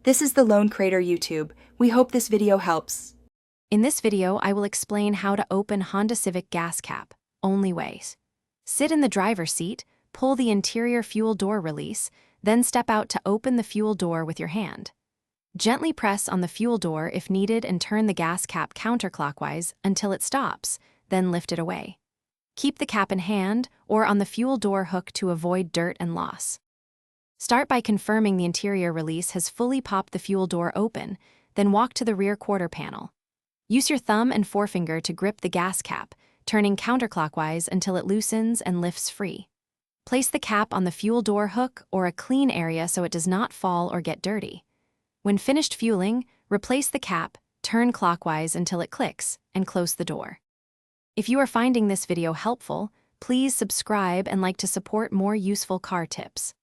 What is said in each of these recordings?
This is the Lone Crater YouTube. We hope this video helps. In this video, I will explain how to open Honda Civic gas cap, only ways. Sit in the driver's seat, pull the interior fuel door release, then step out to open the fuel door with your hand. Gently press on the fuel door if needed and turn the gas cap counterclockwise until it stops, then lift it away. Keep the cap in hand or on the fuel door hook to avoid dirt and loss. Start by confirming the interior release has fully popped the fuel door open, then walk to the rear quarter panel. Use your thumb and forefinger to grip the gas cap, turning counterclockwise until it loosens and lifts free. Place the cap on the fuel door hook or a clean area so it does not fall or get dirty. When finished fueling, replace the cap, turn clockwise until it clicks, and close the door. If you are finding this video helpful, please subscribe and like to support more useful car tips.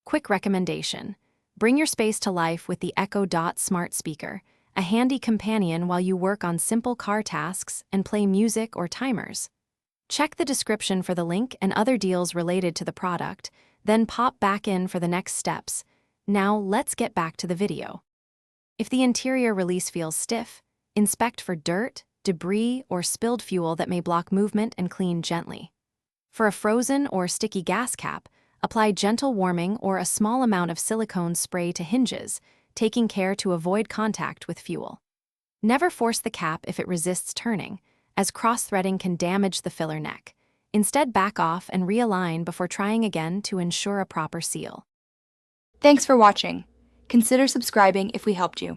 Quick recommendation: bring your space to life with the Echo Dot smart speaker, a handy companion while you work on simple car tasks and play music or timers. Check the description for the link and other deals related to the product, then pop back in for the next steps. Now let's get back to the video. If the interior release feels stiff, inspect for dirt, debris, or spilled fuel that may block movement and clean gently. For a frozen or sticky gas cap, apply gentle warming or a small amount of silicone spray to hinges, taking care to avoid contact with fuel. Never force the cap if it resists turning, as cross-threading can damage the filler neck. Instead, back off and realign before trying again to ensure a proper seal. Thanks for watching. Consider subscribing if we helped you.